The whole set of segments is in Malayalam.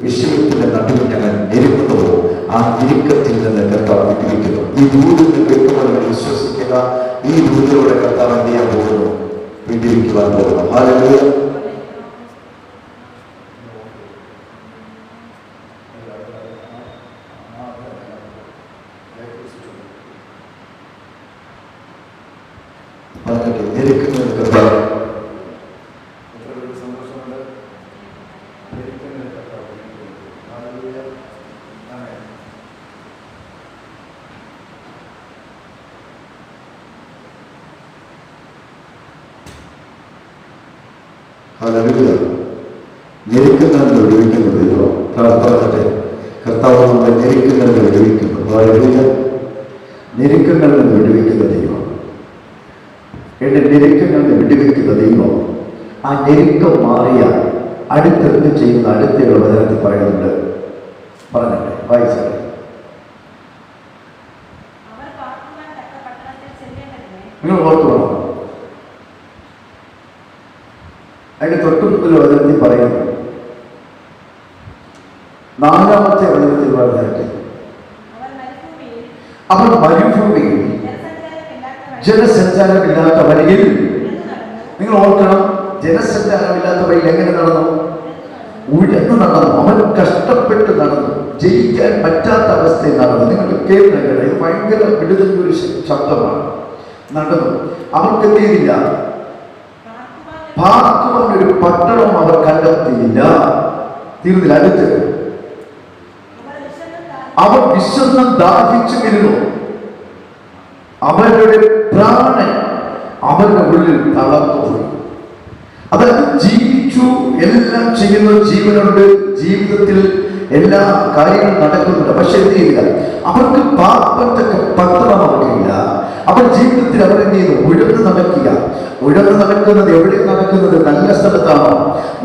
വിഷയത്തിന്റെ നടുവിൽ ഞങ്ങൾ ഞെരുക്കുന്നുവോ ആ ഞെരുക്കത്തിൽ നിന്ന് കർത്താവ് വിട്ടിരിക്കുന്നു. ഈ ദൂതങ്ങൾ കേൾക്കുമ്പോൾ വിശ്വസിക്കുക. ഈ ദൂതരോടെ കർത്താവ് എന്ത് ചെയ്യാൻ പോകുന്നു? വിട്ടിരിക്കുവാൻ പോകുന്നു. ഹല്ലേലൂയ. ഞെരുക്കുന്നത് കർത്താവ് ഞെരുക്കുന്നതിന് വിടുവിക്കുന്ന ദൈവം. പ്രാർത്ഥനത്തെ കർത്താവ് നമ്മളെ ഞെരുക്കുന്നതിന് വിടുവിക്കുന്നു. ഞെരുക്കങ്ങളിൽ നിന്ന് വിടുവിക്കുന്ന ദൈവം. എന്റെ ഞെരുക്കങ്ങളിൽ നിന്ന് വിടുവിക്കുന്ന ദൈവം. ആ ഞെരുക്കം മാറിയാൽ അടുത്തെന്ത് ചെയ്യുന്ന അടുത്തുള്ള വചനത്തിൽ പറയുന്നുണ്ട്. പറഞ്ഞിട്ടെ, വായിച്ചേ. നിങ്ങൾ ഓർത്തോളാം. അതിന്റെ തൊട്ടുമുതൽ വചനത്തിൽ പറയുന്നു. 4-ാമത്തെ വചനത്തിൽ പറഞ്ഞിട്ട് അവൻ മരുഭൂമിയിൽ ജനസഞ്ചാരമില്ലാത്ത വഴിയിൽ, നിങ്ങൾ ഓർക്കണം, ജനസഞ്ചാരമില്ലാത്ത വഴിയിൽ എങ്ങനെ നടന്നു? ഉഴന്നു നടന്നു. അവൻ കഷ്ടപ്പെട്ട് നടന്നു. ജയിക്കാൻ പറ്റാത്ത അവസ്ഥയിൽ നടന്നു. നിങ്ങൾ കേൾക്കണം, ഇത് ഭയങ്കര വിടുതലിന്റെ ഒരു ശബ്ദമാണ്. നടന്നു. അവർക്ക് എന്ത് ചെയ്തില്ല? പാർക്കുവാൻ ഒരു പട്ടണം അവർ കണ്ടെത്തിയില്ല. തീർന്നില്ല. അടുത്ത് അവർ വിശന്നും ദാഹിച്ചുമിരുന്നു. അവരുടെ പ്രാണൻ അവരുടെ ഉള്ളിൽ തളർന്നുപോയി. അതായത് ജീവിച്ചു, എല്ലാം ചെയ്യുന്ന ജീവനുണ്ട്, ജീവിതത്തിൽ എല്ലാ കാര്യങ്ങളും നടക്കുന്നുണ്ട്. പക്ഷെ എന്ത് ചെയ്യില്ല? അവർക്ക് പാർപ്പത്തക്ക പത്രം അവർക്കില്ല. അവർ ജീവിതത്തിൽ അവരെന്ത് ചെയ്യുന്നു? ഉഴന്ന് നടക്കുക. ഉഴന്ന് നടക്കുന്നത് എവിടെ നടക്കുന്നത്? നല്ല സ്ഥലത്താണോ?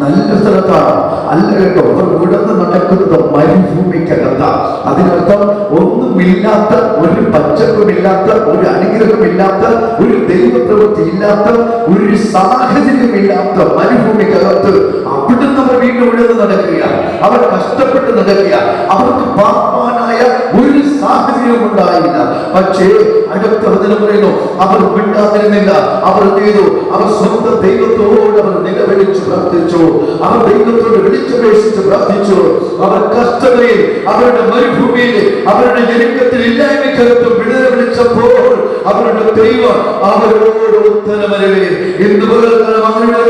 നല്ല സ്ഥലത്താണോ? അല്ല കേട്ടോ. അവർ ഉഴന്ന് നടക്കുന്നത് മരുഭൂമിക്കകത്താണ്. അതിനർത്ഥം ഒന്നുമില്ലാത്ത, ഒരു പച്ചപ്പുമില്ലാത്ത, ഒരു അനുഗ്രഹമില്ലാത്ത, ഒരു ദൈവപ്രവൃത്തി ഇല്ലാത്ത, ഒരു സാഹചര്യമില്ലാത്ത മരുഭൂമിക്കകത്ത് അവിടുന്ന് അവർ വീണ്ടും ഉഴന്ന് നടക്കുക. അവർ കഷ്ടപ്പെട്ട് നടക്കുക. അവർക്ക് പാപ്പാനായ ഒരു സാഹചര്യം ഉണ്ടായില്ല. പക്ഷേ അടുത്ത വചനം പറയുന്നു, അവർ മിണ്ടാതിരുന്നില്ല. അവർ എന്ത് ചെയ്തു? അവർ സ്വന്തം ദൈവത്തോട് അവർ നിലവിളിച്ചു പ്രാർത്ഥിച്ചു. അവർ ദൈവത്തോട് വിളിച്ചപേക്ഷിച്ച് പ്രാർത്ഥിച്ചു. അവർ കഷ്ടതയിൽ, അവരുടെ മരുഭൂമിയിൽ, അവരുടെ ഞെരുക്കത്തിൽ, ഇല്ലായ്മയ്ക്കകത്ത് വിടുതൽ വിളിച്ചപ്പോൾ അവരുടെ ദൈവം അവരോട് ഉത്തരമരുളി. ഇന്ന് പകൽക്കാലം അവരുടെ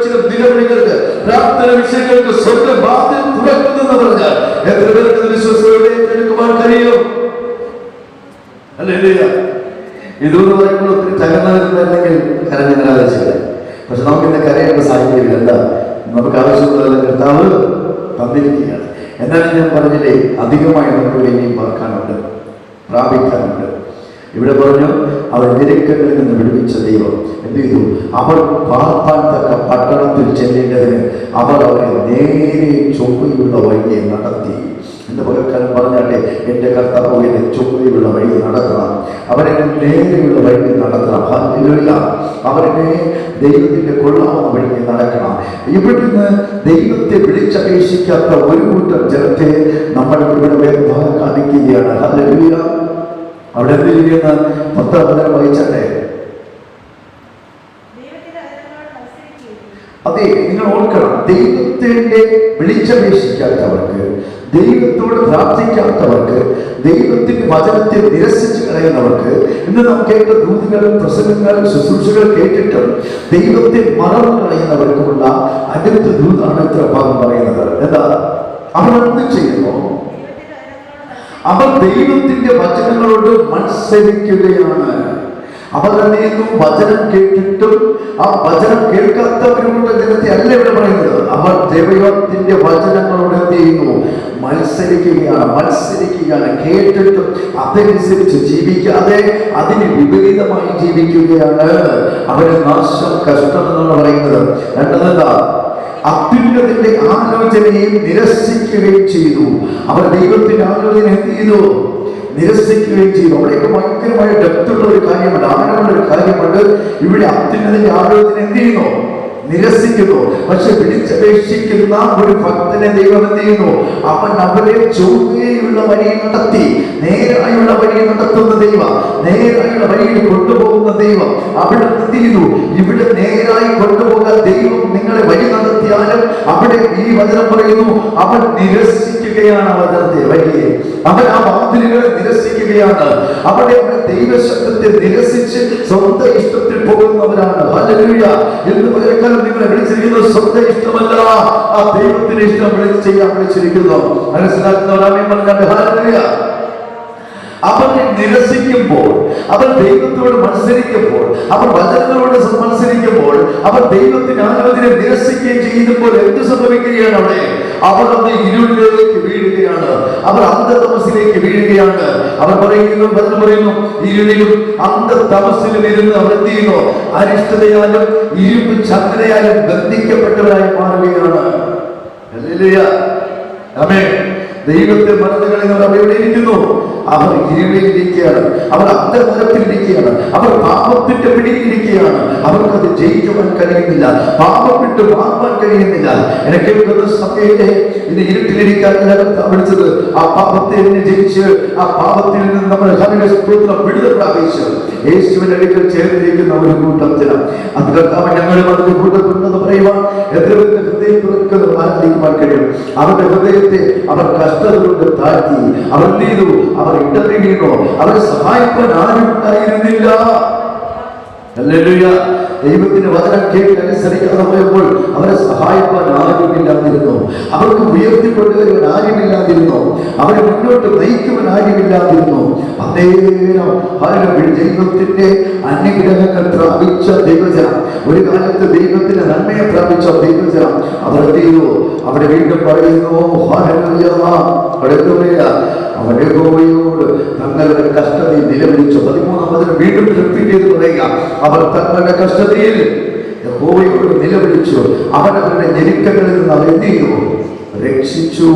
ചില നിലവിളികൾക്ക്, പ്രാർത്ഥന വിഷയങ്ങൾക്ക് സ്വന്തം വാതിൽ തുറക്കുന്നെന്ന് പറഞ്ഞാൽ എത്ര പേർക്ക് വിശ്വസത്തോടെ ഏറ്റെടുക്കുവാൻ കഴിയും? ഹല്ലേലൂയ. ഇതെന്ന് പറയുമ്പോൾ ഒത്തിരി തകർന്നവരുണ്ടെങ്കിൽ കരഞ്ഞാലോചിച്ചത്. പക്ഷെ നമുക്ക് ഇന്ന് കരയേണ്ട സാഹചര്യം എന്താ? നമുക്ക് ആവശ്യമുള്ള കർത്താവ് തന്നിരിക്കുകയാണ്. എന്നാലും ഞാൻ പറഞ്ഞില്ലേ, അധികമായി നമുക്ക് ഇനിയും പാർക്കാനുണ്ട്, പ്രാപിക്കാനുണ്ട്. ഇവിടെ പറഞ്ഞു, അവർ ഞെരുക്കങ്ങളിൽ നിന്ന് വിടുവിച്ച ദൈവം എന്ത് ചെയ്തു? അവർ പാർപ്പാൻ തക്ക പട്ടണത്തിൽ ചെല്ലേണ്ടതിന് അവർ അവരെ നേരെ ചൊവ്വയുള്ള വഴിയെ നടത്തി. എന്റെ പകൽക്കാലം പറഞ്ഞാട്ടെ, എന്റെ കർത്താവ് എന്നെ ചൊവ്വയുള്ള വഴി നടത്തണം. അവരെന്നെ നേരെയുള്ള വഴി നടത്തണം. ഹല്ലേലൂയ. അവരെന്നെ ദൈവത്തിന്റെ കൊള്ളാവുന്ന വഴിയെ നടക്കണം. ഇവിടുന്ന് ദൈവത്തെ വിളിച്ചപേക്ഷിക്കാത്ത ഒരു കൂട്ടം ജനത്തെ നമ്മൾ ഇവിടെ കാണിക്കുകയാണ്. ഹല്ലേലൂയ. അവിടെ എന്ത് ചെയ്യുന്ന 10 വചനം വായിച്ചേ. അതെ, നിങ്ങൾ ഓർക്കണം, ദൈവത്തിന്റെ വിളിച്ചപേക്ഷിക്കാത്തവർക്ക്, ദൈവത്തോട് പ്രാർത്ഥിക്കാത്തവർക്ക്, ദൈവത്തിന്റെ വചനത്തെ നിരസിച്ച് കളയുന്നവർക്ക്, ഇന്ന് നാം കേട്ട ദൂതുകൾ, പ്രസംഗങ്ങൾ, ശുശ്രൂഷകൾ കേട്ടിട്ടും ദൈവത്തെ മറന്നു കളയുന്നവർക്കുമുള്ള അടുത്ത ദൂതാണ് ഇത്ര ഭാഗം പറയുന്നത്. എന്താ? അവർ എന്ത് ചെയ്യുന്നു? അവർ ദൈവത്തിന്റെ വചനങ്ങളോട് മത്സരിക്കുകയാണ്. അവർ തന്നെയൊന്നും വചനം കേട്ടിട്ടും ആ വചനം കേൾക്കാത്തവരുടെ ജനത്തെ അല്ല ഇവിടെ പറയുന്നത്. അവർ ദൈവത്തിന്റെ വചനങ്ങളോട് എന്ത് ചെയ്യുന്നു? മത്സരിക്കുകയാണ്. കേട്ടിട്ടും അതനുസരിച്ച് ജീവിക്കാതെ അതിന് വിപരീതമായി ജീവിക്കുകയാണ്. അവര് നാശം, കഷ്ടം എന്നാണ് പറയുന്നത്. രണ്ടതെന്താ? അത്യുന്നതന്റെ ആലോചനയും നിരസിക്കുകയും ചെയ്തു. അവർ ദൈവത്തിന്റെ ആലോചന എന്ത് ചെയ്തു? നിരസിക്കുകയും ചെയ്തു. അവിടെയൊക്കെ ഭയങ്കരമായ ഡെപ്തുള്ള ഒരു കാര്യമുണ്ട്, ആഴമുള്ള ഒരു കാര്യമുണ്ട്. ഇവിടെ അത്യുന്നതന്റെ ആലോചന എന്ത് ചെയ്യുന്നു? നിരസിക്കുന്നു. പക്ഷെ വിളിച്ചപേക്ഷിക്കുന്ന ഒരു ഭക്തനെ ദൈവം എന്ത് ചെയ്യുന്നു? അവൻ അവരെ ചൊവ്വയുള്ള വഴി നടത്തി, നേരായുള്ള വഴി നടത്തുന്ന ദൈവം, നേരായുള്ള വഴിയിൽ കൊണ്ടുപോകുന്ന ദൈവം. അവിടെ എന്ത് ചെയ്തു? ഇവിടെ നേരായി കൊണ്ടുപോകാൻ ദൈവം നിങ്ങളെ വഴി നടത്തിയാലും അവിടെ ഈ വചനം പറയുന്നു, അവൻ നിരസിക്കുകയാണ് വചനത്തെ വഴിയെ. അവൻ ആ വാതിലുകളെ നിരസിക്കുകയാണ്. അവിടെ ദൈവശബ്ദത്തെ നിരസിച്ച് സ്വന്തം ഇഷ്ടത്തിൽ പോകുന്നവരാണ്. ഹല്ലേലൂയ. എന്ന് പകരക്കാലം നിങ്ങളെ വിളിച്ചിരിക്കുന്നത് സ്വന്തം ഇഷ്ടമല്ല, ആ ദൈവത്തിന്റെ ഇഷ്ടം ചെയ്യാൻ വിളിച്ചിരിക്കുന്നു. മനസ്സിലാക്കുന്നവരാമേ പറഞ്ഞാൽ ഹല്ലേലൂയ. അവനെ നിരസിക്കുമ്പോൾ, അവൻ ദൈവത്തോട് മത്സരിക്കുമ്പോൾ, അവൻ വചനങ്ങളോട് മത്സരിക്കുമ്പോൾ, അവൻ ദൈവത്തിന് ആരാധന നിരസിക്കുകയും ചെയ്യുമ്പോൾ എന്ത് സംഭവിക്കുകയാണ്? അവർ അത് ഇരുളിലേക്ക് വീഴുകയാണ്, അവർ അന്ധതമസിലേക്ക് വീഴുകയാണ്. അവർ പറയുന്നു, വചനം പറയുന്നു, ഇരുളിലും അന്ധതമസിലും ഇരുന്ന് അവർ എന്ത് ചെയ്യുന്നു? അരിഷ്ടതയാലും ഇരുമ്പ് ചങ്ങലയാലും ബന്ധിക്കപ്പെട്ടവരായി മാറുകയാണ്. ഹല്ലേലൂയ. ആമേൻ. ദൈവത്തെ മറന്നു കളയുന്നവർ അവിടെ ഇരിക്കുന്നു. അവർ ഇരുളിലിരിക്കുകയാണ്, അവർ അന്ധകാരത്തിലിരിക്കുകയാണ്, അവർ പാപത്തിന്റെ പിടിയിലിരിക്കുകയാണ്. അവർക്കത് ജയിക്കുവാൻ കഴിയുന്നില്ല, പാപം വിട്ട് വാങ്ങുവാൻ കഴിയുന്നില്ല. എനിക്ക് സമയത്തെ ഇത് ഇരുട്ടിലിരിക്കാൻ വിളിച്ചത് ആ പാപത്തെ ജയിച്ച്, ആ പാപത്തിൽ നിന്ന് നമ്മൾ വിടുതൽ പ്രാപിച്ചു യേശുവിന്റെ അടുക്കൽ ചേർന്നിരിക്കുന്ന ഒരു കൂട്ടത്തിന് അത് കർത്താവ് ഞങ്ങളും അതിന്റെ കൂട്ടത്തിലെന്ന് പറയുവാൻ എത്രയൊക്കെ ഹൃദയം തുറക്കുന്നത് ആരാധിക്കുവാൻ കഴിയും. അവരുടെ ഹൃദയത്തെ അവർ കഷ്ടത കൊണ്ട് താഴ്ത്തി, അവർ ചെയ്തു, അവർ ഇടറി വീണു, അവരെ സഹായിക്കാൻ ആരും ഉണ്ടായിരുന്നില്ല. ഹല്ലേലൂയ. ദൈവത്തിന്റെ വചനം കേട്ട് അനുസരിക്കാതെ പോയപ്പോൾ അവരെ സഹായിക്കാൻ ആരുമില്ലാതിരുന്നു, അവർക്ക് ഉയർത്തിക്കൊണ്ടുവരുവാൻ ആരുമില്ലാതിരുന്നു, അവരെ മുന്നോട്ട് നയിക്കുവാൻ ആരുമില്ലാതിരുന്നു. അന്നേരം ദൈവത്തിന്റെ അനുഗ്രഹങ്ങൾ പ്രാപിച്ച ദൈവജനം, ഒരു കാലത്ത് ദൈവത്തിന്റെ നന്മയെ പ്രാപിച്ച ദൈവജനം അവർ ചെയ്തു. അവിടെ വീണ്ടും പറയുന്നു, അവന്റെ യഹോവയോട് തങ്ങളുടെ കഷ്ടതയിൽ നിലവിളിച്ചു. 13 വീണ്ടും റിപ്പീറ്റ് ചെയ്ത് പറയുക, അവർ തങ്ങളുടെ കഷ്ടതയിൽ യഹോവയോട് നിലവിളിച്ചു. അവൻ അവരുടെ ഞെരുക്കങ്ങളിൽ നിന്ന് അവർ എന്ത് ചെയ്തു? രക്ഷിച്ചു.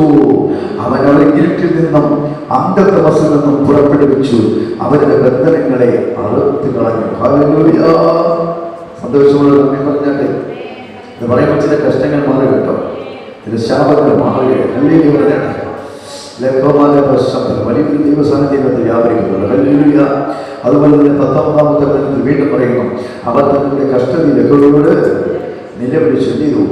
അവൻ അവരെ ഇരുട്ടിൽ നിന്നും അന്ധതമസിൽ നിന്നും പുറപ്പെടുവിച്ചു. അവരുടെ ബന്ധനങ്ങളെ അറുത്ത് കളഞ്ഞു. ഹല്ലേലൂയ. സന്തോഷമുള്ള നന്ദി പറഞ്ഞാട്ടെ. ഇത് പറയുമ്പോൾ ചില കഷ്ടങ്ങൾ മാറി കേട്ടോ, ചില ശാപങ്ങൾ മാറുകയാണ്. ഹല്ലേലൂയ പറഞ്ഞാട്ടെ. വലിയൊരു ദൈവസാന്നിധ്യത്തിൽ വ്യാപരിക്കുന്നുണ്ട്. ഹല്ലേലൂയ. അതുപോലെ തന്നെ 19-ാമത്തെ വചനത്തിൽ വീണ്ടും പറയുന്നു, അവർ തങ്ങളുടെ കഷ്ടതയിൽ യഹോവയോട് നിലവിളിച്ചു ചെയ്തു.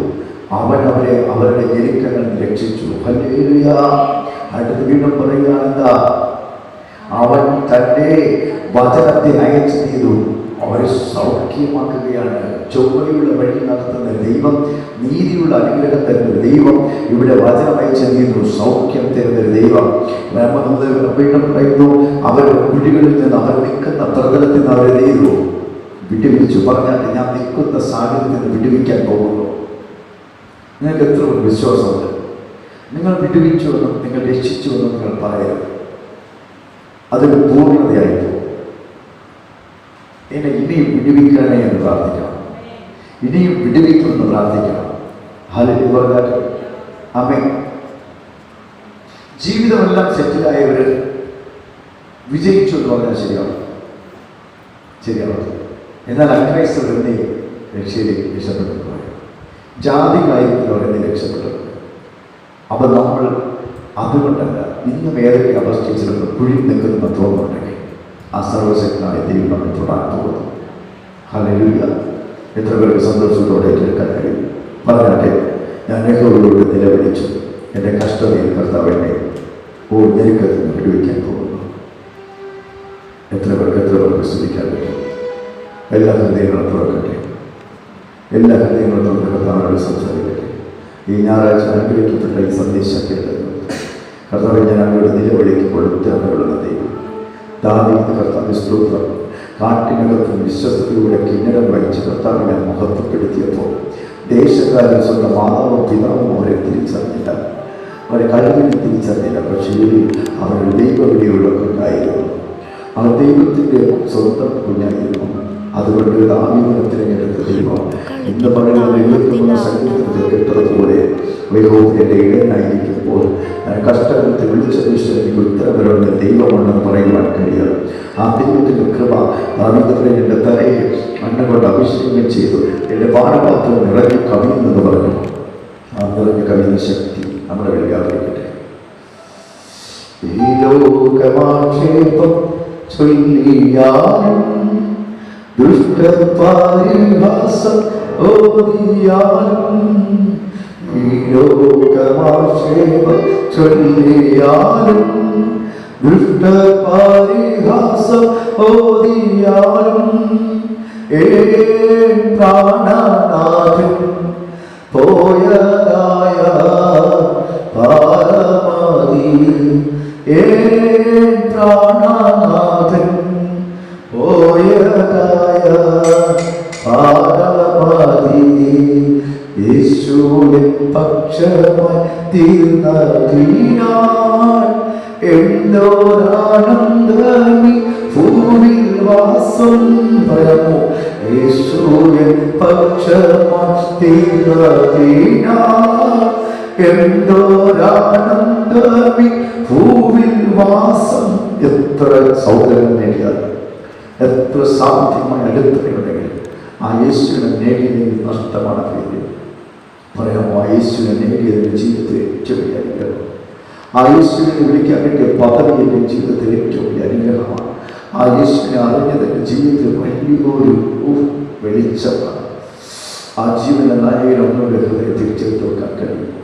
അവൻ അവരെ അവരുടെ ഞെരുക്കങ്ങൾ രക്ഷിച്ചു. ഹല്ലേലൂയ. അടുത്ത് വീണ്ടും പറയുകയാണ്, എന്താ? അവൻ തന്റെ വചനത്തെ അയച്ചു ചെയ്തു, അവരെ സൗഖ്യമാക്കുകയാണ്. ചൊവ്വയുള്ള വഴി നടത്തുന്ന ദൈവം, നീതിയുള്ള അനുഗ്രഹം തരുന്ന ദൈവം, ഇവിടെ വചനം അയച്ചു ചെയ്യുന്നു, സൗഖ്യം തരുന്ന ദൈവം. വീണ്ടും പറയുന്നു, അവർ കുഴികളിൽ നിന്ന്, അവർ നിൽക്കുന്ന പ്രതലത്തിൽ നിന്ന് അവരെ ചെയ്തു വിടുവിച്ചു. പറഞ്ഞാൽ ഞാൻ നിൽക്കുന്ന സാഹചര്യത്തിൽ നിന്ന് വിടുവിക്കാൻ പോകുന്നു. നിങ്ങൾക്ക് എത്ര വിശ്വാസമുണ്ട്? നിങ്ങൾ വിടുവിച്ചുവെന്നും നിങ്ങൾ രക്ഷിച്ചുവെന്നും നിങ്ങൾ പറയരുത്. അതൊരു പൂർണ്ണതയായിരുന്നു. എന്നെ ഇനിയും വിടുവിക്കണേ എന്ന് പ്രാർത്ഥിക്കണം, ഇനിയും വിടുവിക്കുമെന്ന് പ്രാർത്ഥിക്കണം. ഹല്ലേലൂയ പറഞ്ഞാൽ ആമേൻ. ജീവിതമെല്ലാം സെറ്റിലായവർ വിജയിച്ചു എന്ന് പറഞ്ഞാൽ ശരിയാണ്, ശരിയാണ്. എന്നാൽ അക്രൈസ്തവർ എന്നേ രക്ഷയിലേക്ക് രക്ഷപ്പെട്ടു പറയും, ജാതികളായിരിക്കുന്നവർ എന്നേ രക്ഷപ്പെട്ടു. അപ്പം നമ്മൾ അതുകൊണ്ടല്ല, ഇന്നും ഏതൊക്കെ അവസ്ഥിച്ചിരുന്നു കുഴി നിൽക്കുന്ന തോന്നുന്നുണ്ടെങ്കിൽ ആ സർവശക്തനായ ദൈവം നമ്മെ തൊടാൻ പോകുന്നു. ഹല്ലേലൂയ. എത്ര പേർക്ക് സന്തോഷത്തോടെ ഏറ്റെടുക്കാൻ കഴിയും? പറഞ്ഞാട്ടെ, ഞാൻ യഹോവയോട് നിലവിളിച്ചു, എൻ്റെ കഷ്ടതയിൽ കർത്താവ് എന്നെ ഞെരുക്കത്തിൽ നിന്ന് വിടുവിക്കാൻ പോകുന്നു. എത്ര പേർക്ക് സ്തുതിക്കാൻ പറ്റും? എല്ലാ ഹൃദയങ്ങളും തുറക്കട്ടെ, എല്ലാ ഹൃദയങ്ങളും തുറന്ന് കർത്താവിനോട് സംസാരിക്കട്ടെ. ഈ ഞായറാഴ്ച അനുഗ്രഹിക്കപ്പെട്ട ഈ സന്ദേശം കേട്ടത് കർത്താവ്, ഞാൻ അങ്ങോട്ട് നിലവിളിക്കുമ്പോൾ ഉത്തരവിടുന്ന ദൈവം ദാവീദ് കർത്താവിന്റെ സ്തോത്രം കാട്ടിനകത്തും വിശ്വസ്തയോടെ കിന്നരം വഹിച്ച് കർത്താവിനെ മഹത്വപ്പെടുത്തിയപ്പോൾ ദേശക്കാരൻ സ്വന്തം മാതാവും പിതാവും അവരെ തിരിച്ചറിഞ്ഞില്ല, അവരെ കഴിവിനെ തിരിച്ചറിഞ്ഞില്ല. പക്ഷേ അവരുടെ ദൈവവിളിയുള്ളവരുണ്ടായിരുന്നു. അവർ ദൈവത്തിൻ്റെ സ്വന്തം കുഞ്ഞായിരുന്നു. അതുകൊണ്ട് ദാവീദിനെ തിരഞ്ഞെടുത്ത ദൈവം ഇന്ന് പറയുന്ന ദൈവത്തിനുള്ള സംഗീതത്തിൽ കെട്ടതുപോലെ യഹോവയുടെ ഇടയനായിരിക്കുമ്പോൾ കഷ്ടത്തിൽ വിളിച്ചപേക്ഷിച്ച് എനിക്ക് ഉത്തരവരുണ്ട്, ദൈവമുണ്ടെന്ന് പറയുവാൻ കഴിയും. ആ ദൈവത്തിൻ്റെ കൃപ ദാവീദിനെ എൻ്റെ തലയെ മണ്ണ കൊണ്ട് അഭിഷേകം ചെയ്തു, എൻ്റെ പാനപാത്രം നിറഞ്ഞു കവിയുന്നെന്ന് പറഞ്ഞു. ആ നിറഞ്ഞു കവിയുന്ന ശക്തി നമ്മുടെ വെളിയാറിയിരിക്കട്ടെ. ഈ ലോകമാക്ഷേപം ചൊല്ലിയാലും ദുഷ്ടപരിഹാസം ഓതിയാലും, ഈ ലോകമാക്ഷേപം ചൊല്ലിയാലും ദുഷ്ടപരിഹാസം ഓതിയാലും, പ്രാണനാഥൻ പോയതായ പാരമതി, പ്രാണനാഥൻ പോയതായ പാരമതി, യേശുവിൻ പക്ഷമായി തീർന്നതിനാൽ എന്തോരാനന്ദമി ഭൂമിൽ വാസം. പറയാമോ? യേശുവിൻ പക്ഷമായി തീർന്നതിനാൽ എന്തോരാനന്ദമി ഭൂമിൽ വാസം. എത്ര സൗകര്യം നേടിയാൽ, എത്ര സാമ്പത്തികമായ അടുത്തയുണ്ടെങ്കിലും ആ യേശുവിനെ നേടിയതിൽ നഷ്ടമാണ് പേര്. പറയാമോ? ആ യേശുവിനെ നേടിയതിൻ്റെ ജീവിതത്തിൽ ഏറ്റവും വലിയ അനുഗ്രഹം. ആ യേശുവിനെ വിളിക്കാൻ വേണ്ടിയ പദവി എൻ്റെ ജീവിതത്തിൽ ഏറ്റവും വലിയ അനുഗ്രഹമാണ്. ആ യേശുവിനെ അറിഞ്ഞതിൻ്റെ ജീവിതത്തിൽ വലിയൊരു വെളിച്ചമാണ്. ആ ജീവനെ നായകൻ ഒന്നുകൂടെ ഹൃദയം തിരിച്ചെടുത്ത് വെക്കാൻ കഴിയും.